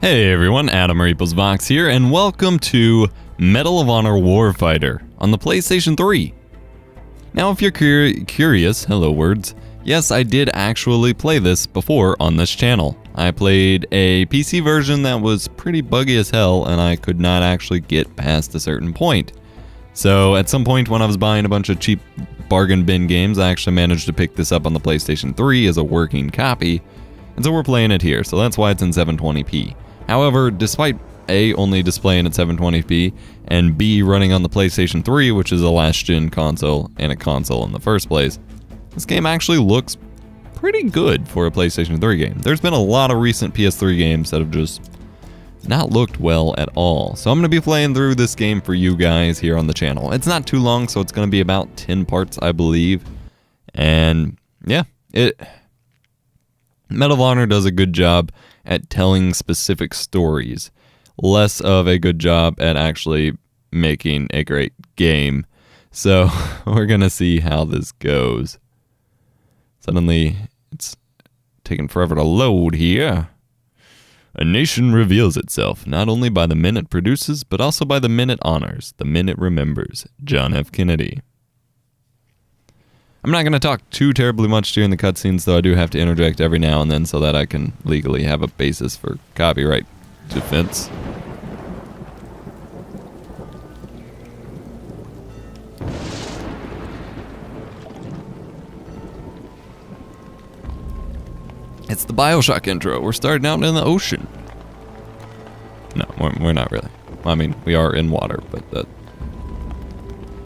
Hey everyone, Adam Vox here, and welcome to Medal of Honor Warfighter on the PlayStation 3. Now if you're curious, hello words, yes I did actually play this before on this channel. I played a PC version that was pretty buggy as hell and I could not actually get past a certain point. So at some point when I was buying a bunch of cheap bargain bin games, I actually managed to pick this up on the PlayStation 3 as a working copy. And so we're playing it here, so that's why it's in 720p. However, despite A, only displaying at 720p, and B, running on the PlayStation 3, which is a last-gen console, and a console in the first place, this game actually looks pretty good for a PlayStation 3 game. There's been a lot of recent PS3 games that have just not looked well at all. So I'm going to be playing through this game for you guys here on the channel. It's not too long, so it's going to be about 10 parts, I believe. And yeah, Medal of Honor does a good job at telling specific stories, less of a good job at actually making a great game. So we're gonna see how this goes. Suddenly, it's taking forever to load here. A nation reveals itself not only by the men it produces, but also by the men it honors, the men it remembers. John F. Kennedy. I'm not going to talk too terribly much during the cutscenes, though I do have to interject every now and then so that I can legally have a basis for copyright defense. It's the BioShock intro. We're starting out in the ocean. No, we're not really. I mean, we are in water, but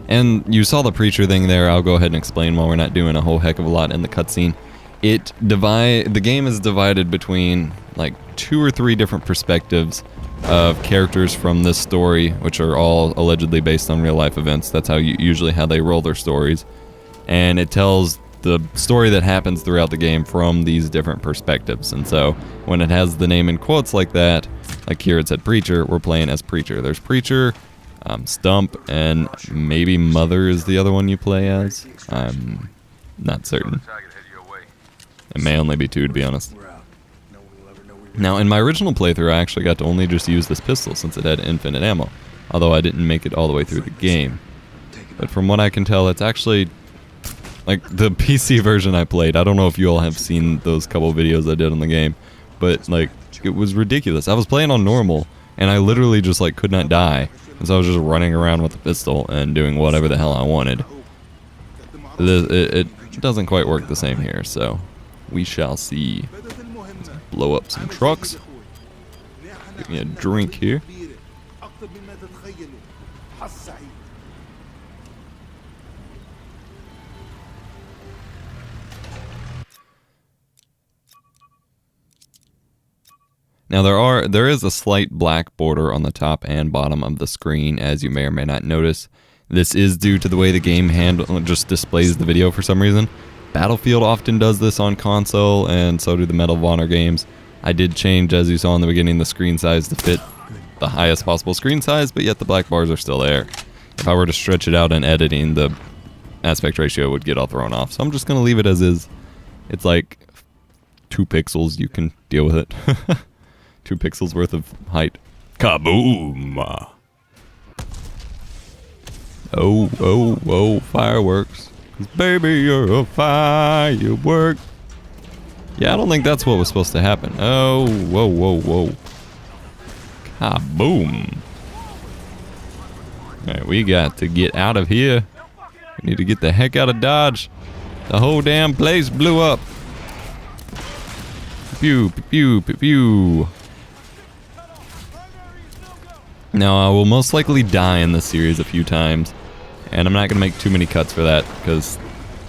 and you saw the preacher thing there. I'll go ahead and explain while we're not doing a whole heck of a lot in the cutscene. The game is divided between like 2 or 3 different perspectives of characters from this story, which are all allegedly based on real life events. That's usually how they roll their stories. And it tells the story that happens throughout the game from these different perspectives. And so when it has the name in quotes like that, like here it said Preacher, we're playing as Preacher. There's Preacher, Stump, and maybe Mother is the other one you play as. I'm not certain. It may only be 2, to be honest. Now, in my original playthrough, I actually got to only just use this pistol since it had infinite ammo, although I didn't make it all the way through the game. But from what I can tell, it's actually like the PC version I played. I don't know if you all have seen those couple videos I did on the game, but like it was ridiculous. I was playing on normal, and I literally just like could not die. And so I was just running around with the pistol and doing whatever the hell I wanted. It doesn't quite work the same here, so we shall see. Let's blow up some trucks. Give me a drink here. Now there is a slight black border on the top and bottom of the screen, as you may or may not notice. This is due to the way the game just displays the video for some reason. Battlefield often does this on console, and so do the Medal of Honor games. I did change, as you saw in the beginning, the screen size to fit the highest possible screen size, but yet the black bars are still there. If I were to stretch it out in editing, the aspect ratio would get all thrown off. So I'm just going to leave it as is. It's like 2 pixels, you can deal with it. 2 pixels worth of height. Kaboom! Oh, fireworks. 'Cause baby, you're a firework. Yeah, I don't think that's what was supposed to happen. Oh, whoa. Kaboom. Alright, we got to get out of here. We need to get the heck out of Dodge. The whole damn place blew up. Pew, pew, pew, pew. Now, I will most likely die in this series a few times, and I'm not going to make too many cuts for that, because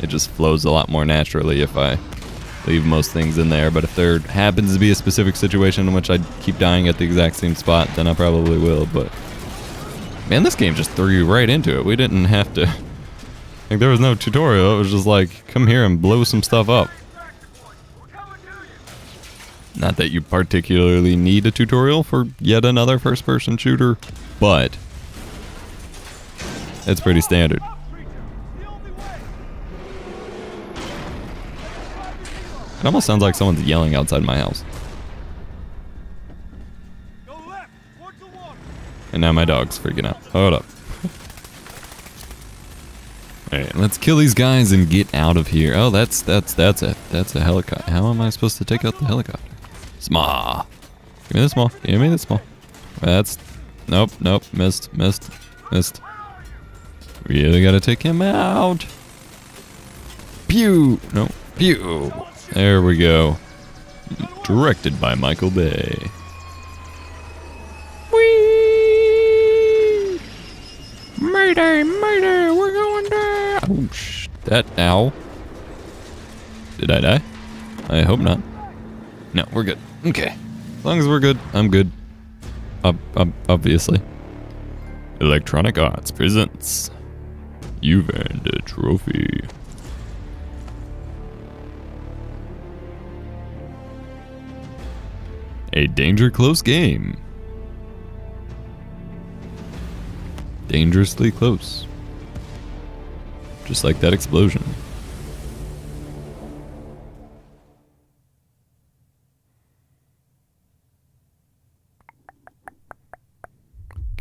it just flows a lot more naturally if I leave most things in there. But if there happens to be a specific situation in which I keep dying at the exact same spot, then I probably will. But man, this game just threw you right into it. We didn't have to, like, there was no tutorial. It was just like, come here and blow some stuff up. Not that you particularly need a tutorial for yet another first-person shooter, but it's pretty standard. It almost sounds like someone's yelling outside my house. And now my dog's freaking out. Hold up. Alright, let's kill these guys and get out of here. Oh, that's a helicopter. How am I supposed to take out the helicopter? Small. Give me the small. Give me the small. That's... Nope. Missed. Really gotta take him out. Pew! No. Pew! There we go. Directed by Michael Bay. Whee! Mayday! We're going down! Oh, ow. Did I die? I hope not. No, we're good. Okay. As long as we're good, I'm good. Obviously. Electronic Arts presents You've Earned a Trophy. A danger close game. Dangerously close. Just like that explosion.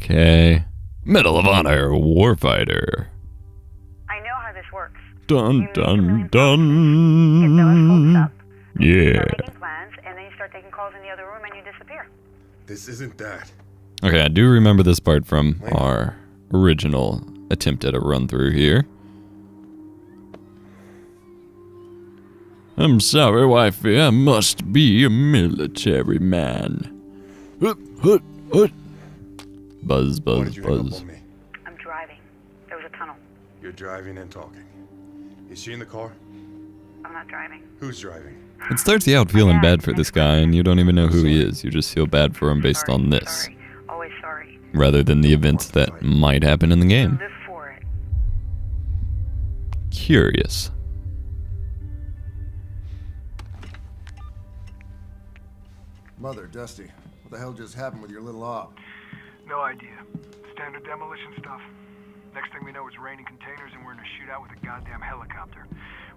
Okay. Medal of Honor, Warfighter. I know how this works. Dun dun Get those folks dun. up. Yeah. Start making plans, and then you start taking calls in the other room and you disappear. This isn't that. Okay, I do remember this part from our original attempt at a run through here. I'm sorry, wifey, I must be a military man. Hut. Buzz. Why did you hang up on me? I'm driving. There was a tunnel. You're driving and talking. Is she in the car? I'm not driving. Who's driving? It starts you out feeling bad for this guy, and you don't even know who he is. You just feel bad for him based on this, Sorry. Always sorry. rather than the events that might happen in the game. Live for it. Curious. Mother, Dusty, what the hell just happened with your little op? No idea. Standard demolition stuff. Next thing we know, it's raining containers and we're in a shootout with a goddamn helicopter.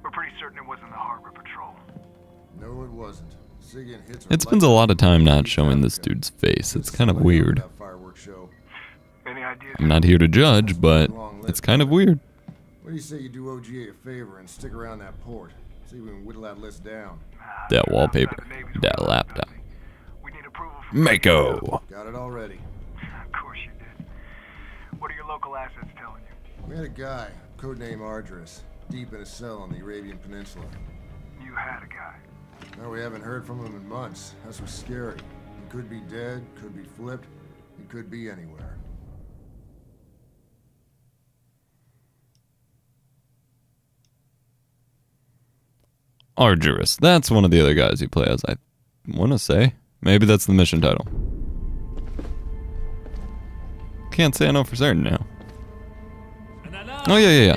We're pretty certain it wasn't the harbor patrol. No, it wasn't. Ziggin hits It spends a lot of time not showing this dude's face. It's kind of weird. Any ideas? I'm not here to judge, but it's kind of weird. What do you say you do OGA a favor and stick around that port? See if we can whittle that list down. That wallpaper, that laptop. We need approval from Mako. Got it already. Of course you did. What are your local assets telling you? We had a guy, codename Ardris, deep in a cell on the Arabian Peninsula. You had a guy. No, we haven't heard from him in months. That's what's scary. He could be dead, could be flipped, he could be anywhere. Arduous. That's one of the other guys you play as, I want to say. Maybe that's the mission title. Can't say I know for certain now. Oh, yeah.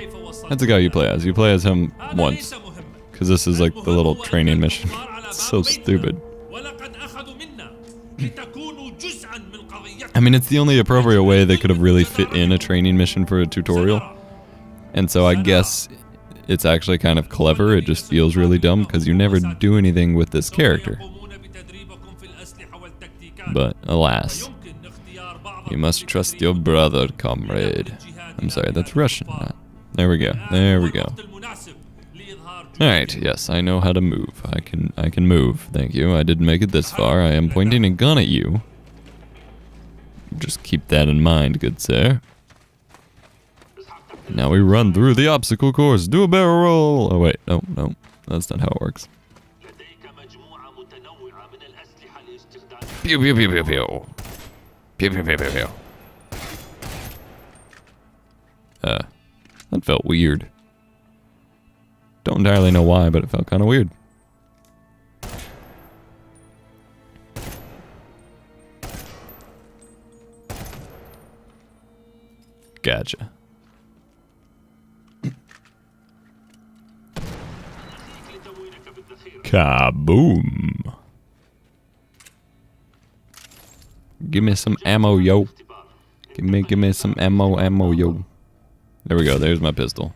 That's the guy you play as. You play as him once. Because this is like the little training mission. It's so stupid. I mean, it's the only appropriate way they could have really fit in a training mission for a tutorial. And so I guess it's actually kind of clever. It just feels really dumb because you never do anything with this character. But alas, you must trust your brother, comrade. I'm sorry, that's Russian. There we go. Alright, yes, I know how to move. I can move, thank you. I didn't make it this far. I am pointing a gun at you. Just keep that in mind, good sir. Now we run through the obstacle course. Do a barrel roll. Oh wait, no. That's not how it works. Pew pew pew pew pew. Pew pew pew pew pew. That felt weird. Don't entirely know why, but it felt kind of weird. Gotcha. Kaboom. Give me some ammo, yo. Give me some ammo, yo. There we go, there's my pistol.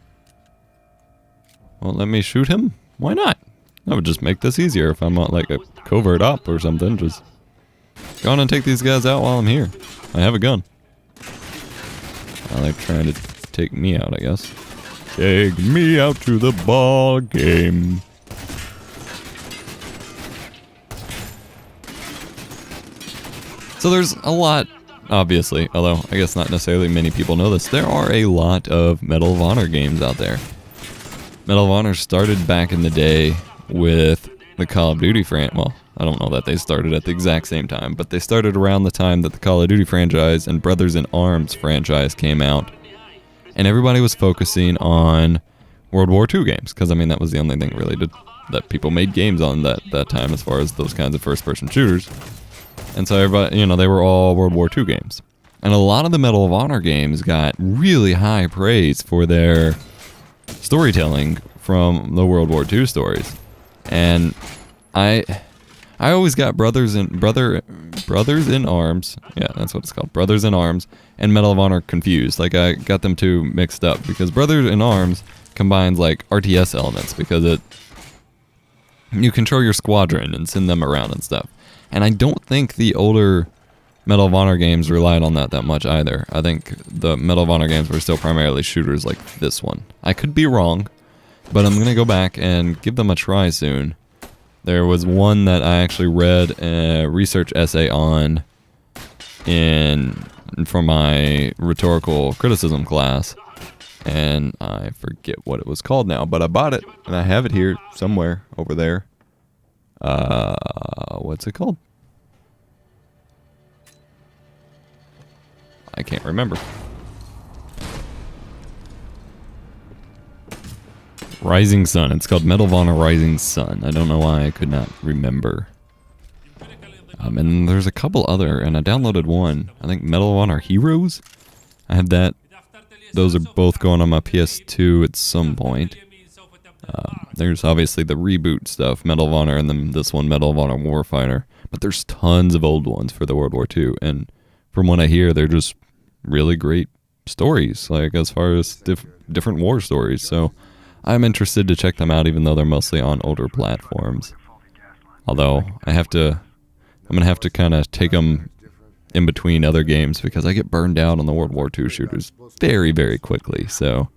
Well, let me shoot him? Why not? That would just make this easier if I'm not like a covert op or something. Just go on and take these guys out while I'm here. I have a gun. Now they're trying to take me out, I guess. Take me out to the ball game. So there's a lot, obviously, although I guess not necessarily many people know this, there are a lot of Medal of Honor games out there. Medal of Honor started back in the day with the Call of Duty franchise. Well, I don't know that they started at the exact same time, but they started around the time that the Call of Duty franchise and Brothers in Arms franchise came out. And everybody was focusing on World War II games, because I mean that was the only thing really that people made games on that time as far as those kinds of first-person shooters. And so everybody, you know, they were all World War II games. And a lot of the Medal of Honor games got really high praise for their storytelling from the World War II stories. And I always got Brothers in Arms. Yeah, that's what it's called. Brothers in Arms and Medal of Honor confused. Like I got them two mixed up because Brothers in Arms combines like RTS elements because you control your squadron and send them around and stuff. And I don't think the older Medal of Honor games relied on that much either. I think the Medal of Honor games were still primarily shooters like this one. I could be wrong, but I'm going to go back and give them a try soon. There was one that I actually read a research essay on for my rhetorical criticism class, and I forget what it was called now, but I bought it, and I have it here somewhere over there. What's it called? I can't remember. Rising Sun. It's called Medal of Honor Rising Sun. I don't know why I could not remember. And there's a couple other, and I downloaded one. I think Medal of Honor Heroes. I had that. Those are both going on my PS2 at some point. There's obviously the reboot stuff, Medal of Honor, and then this one, Medal of Honor Warfighter. But there's tons of old ones for the World War II, and from what I hear, they're just really great stories, like as far as different war stories. So I'm interested to check them out, even though they're mostly on older platforms. Although I'm gonna have to kind of take them in between other games because I get burned out on the World War II shooters very, very quickly. So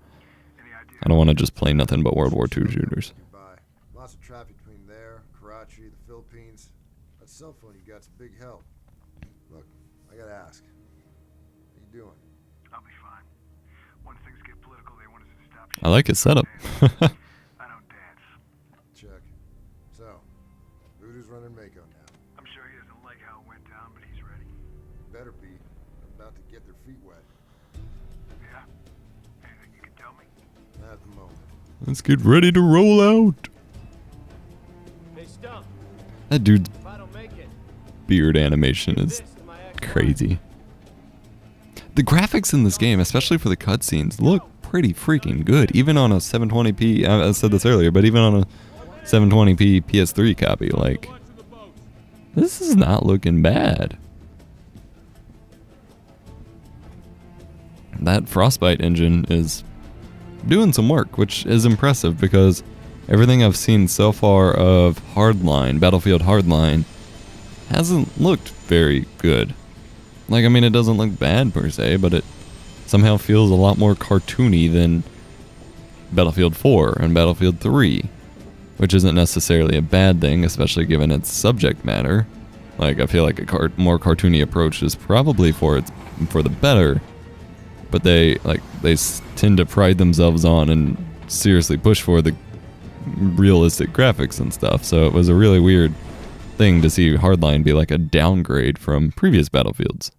I don't want to just play nothing but World War II shooters. Lots of traffic between there, Karachi, the Philippines. That cell phone you got's a big help. Look, I gotta ask. How you doing? I'll be fine. Once things get political, they want us to stop. I like his setup. I don't dance. Check. So, Voodoo's running Mako now. I'm sure he doesn't like how it went down, but he's ready. Better be. They're about to get their feet wet. Yeah? Anything you can tell me? Not at the moment. Let's get ready to roll out. Hey, Stump, That dude's if I don't make it, beard animation do is this to my ex-wife. crazy. The graphics in this game, especially for the cutscenes, look pretty freaking good. Even on a 720p, I said this earlier, but even on a 720p PS3 copy, like, this is not looking bad. That Frostbite engine is doing some work, which is impressive because everything I've seen so far of Hardline, Battlefield Hardline, hasn't looked very good. Like, I mean, it doesn't look bad per se, but it somehow feels a lot more cartoony than Battlefield 4 and Battlefield 3, which isn't necessarily a bad thing, especially given its subject matter. Like, I feel like a more cartoony approach is probably for the better, but they tend to pride themselves on and seriously push for the realistic graphics and stuff. So it was a really weird thing to see Hardline be like a downgrade from previous Battlefields.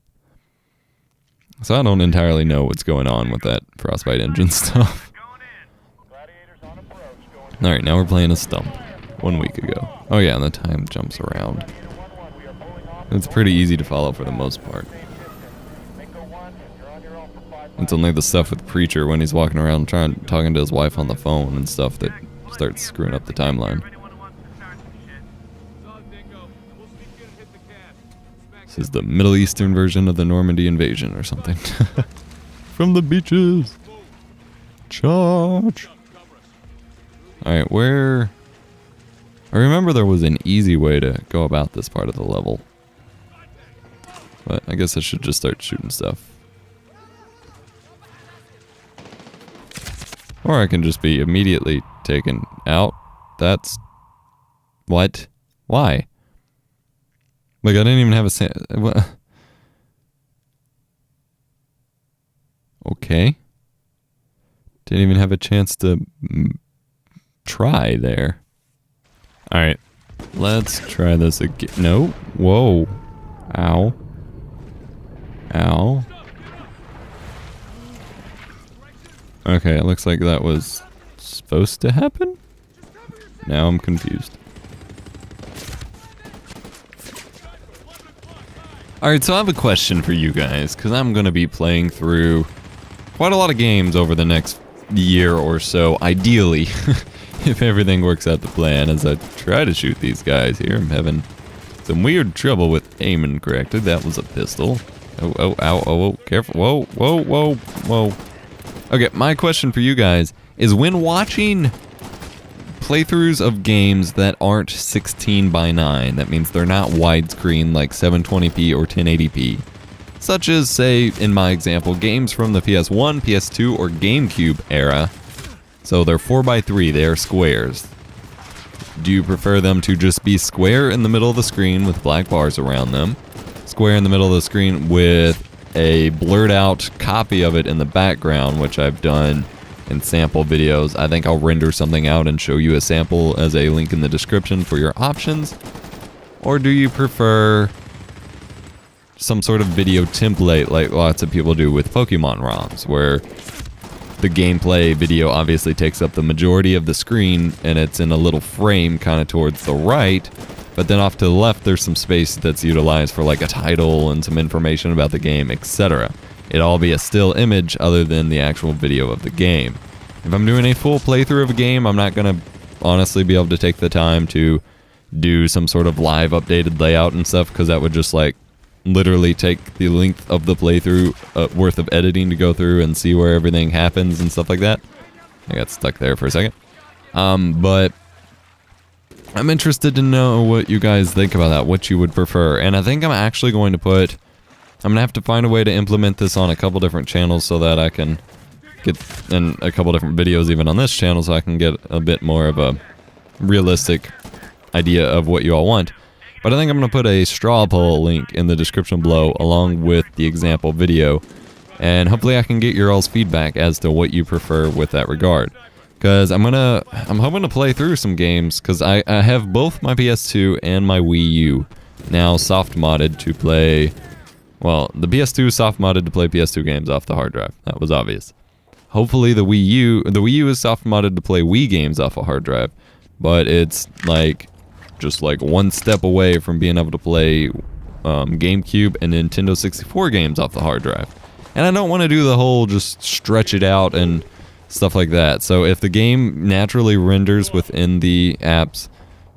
So I don't entirely know what's going on with that Frostbite engine stuff. Alright, now we're playing a Stump 1 week ago. Oh yeah, and the time jumps around. It's pretty easy to follow for the most part. It's only the stuff with Preacher when he's walking around talking to his wife on the phone and stuff that starts screwing up the timeline. This is the Middle Eastern version of the Normandy invasion or something. From the beaches. Charge. Alright, where... I remember there was an easy way to go about this part of the level. But I guess I should just start shooting stuff. Or I can just be immediately taken out. That's... What? Why? Like, I didn't even have a... What? Okay. Didn't even have a chance to try there. Alright. Let's try this again. No. Whoa. Ow. Ow. Okay, it looks like that was supposed to happen? Now I'm confused. Alright, so I have a question for you guys, because I'm going to be playing through quite a lot of games over the next year or so, ideally, if everything works out to plan, as I try to shoot these guys here. I'm having some weird trouble with aiming correctly. That was a pistol. Oh, careful. Whoa. Okay, my question for you guys is, when watching playthroughs of games that aren't 16:9, that means they're not widescreen like 720p or 1080p, such as, say, in my example, games from the PS1, PS2, or GameCube era, so they're 4:3, they are squares. Do you prefer them to just be square in the middle of the screen with black bars around them, square in the middle of the screen with a blurred out copy of it in the background, which I've done in sample videos? I think I'll render something out and show you a sample as a link in the description for your options. Or do you prefer some sort of video template like lots of people do with Pokemon ROMs, where the gameplay video obviously takes up the majority of the screen and it's in a little frame kind of towards the right, but then off to the left there's some space that's utilized for like a title and some information about the game, etc. It'd all be a still image other than the actual video of the game. If I'm doing a full playthrough of a game, I'm not going to honestly be able to take the time to do some sort of live updated layout and stuff, because that would just like literally take the length of the playthrough worth of editing to go through and see where everything happens and stuff like that. I got stuck there for a second. But I'm interested to know what you guys think about that, what you would prefer. And I think I'm actually going to I'm going to have to find a way to implement this on a couple different channels so that I can get, and a couple different videos even on this channel, so I can get a bit more of a realistic idea of what you all want. But I think I'm going to put a straw poll link in the description below along with the example video, and hopefully I can get your all's feedback as to what you prefer with that regard. Because I'm hoping to play through some games, because I have both my PS2 and my Wii U now soft modded to play, well, the PS2 is soft modded to play PS2 games off the hard drive. That was obvious. Hopefully the Wii U is soft modded to play Wii games off a hard drive, but it's like just like one step away from being able to play GameCube and Nintendo 64 games off the hard drive. And I don't want to do the whole just stretch it out and stuff like that. So if the game naturally renders within the apps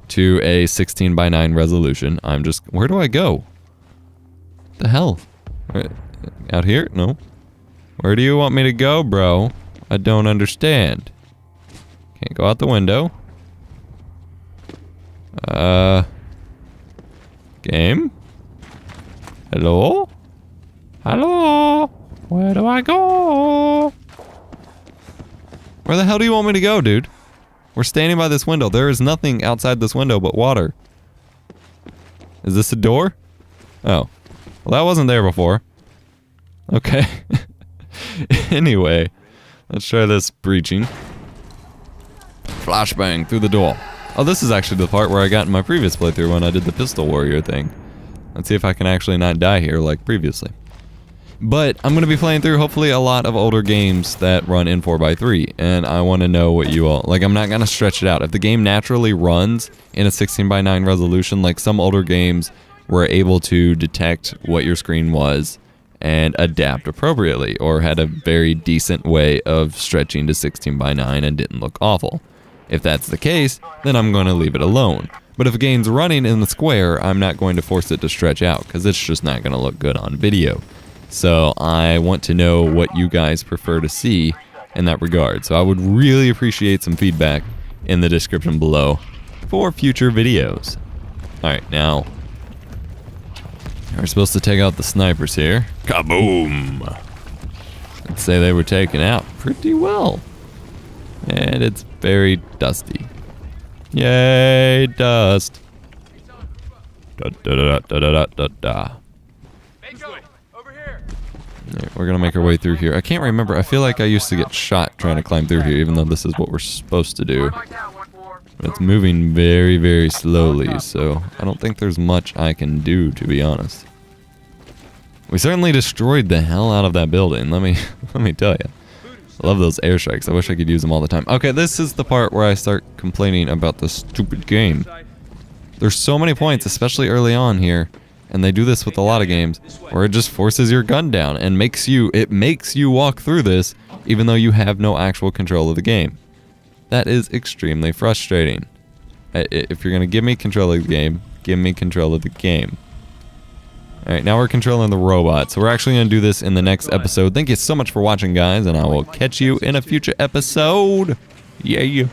to a 16:9 resolution, I'm just... Where do I go? The hell? Out here? No. Where do you want me to go, bro? I don't understand. Can't go out the window. Game? Hello? Hello? Where do I go? Where the hell do you want me to go, dude? We're standing by this window. There is nothing outside this window but water. Is this a door? Oh. Well, that wasn't there before. Okay. Anyway, let's try this breaching. Flashbang through the door. Oh, this is actually the part where I got in my previous playthrough when I did the pistol warrior thing. Let's see if I can actually not die here like previously. But I'm going to be playing through hopefully a lot of older games that run in 4:3, and I want to know what you all... Like, I'm not going to stretch it out. If the game naturally runs in a 16:9 resolution, like some older games were able to detect what your screen was and adapt appropriately, or had a very decent way of stretching to 16:9 and didn't look awful. If that's the case, then I'm going to leave it alone. But if a game's running in the square, I'm not going to force it to stretch out, because it's just not going to look good on video. So I want to know what you guys prefer to see in that regard. So I would really appreciate some feedback in the description below for future videos. Alright, now we're supposed to take out the snipers here. Kaboom! I'd say they were taken out pretty well. And it's very dusty. Yay, dust. Da da da da da da da da. Over here. Alright, we're gonna make our way through here. I can't remember. I feel like I used to get shot trying to climb through here, even though this is what we're supposed to do. But it's moving very, very slowly, so I don't think there's much I can do, to be honest. We certainly destroyed the hell out of that building. Let me tell you. I love those airstrikes. I wish I could use them all the time. Okay, this is the part where I start complaining about the stupid game. There's so many points, especially early on here, and they do this with a lot of games, where it just forces your gun down and makes you walk through this, even though you have no actual control of the game. That is extremely frustrating. If you're gonna give me control of the game, give me control of the game. Alright, now we're controlling the robot, so we're actually going to do this in the next episode. Thank you so much for watching, guys, and I will catch you in a future episode. Yeah.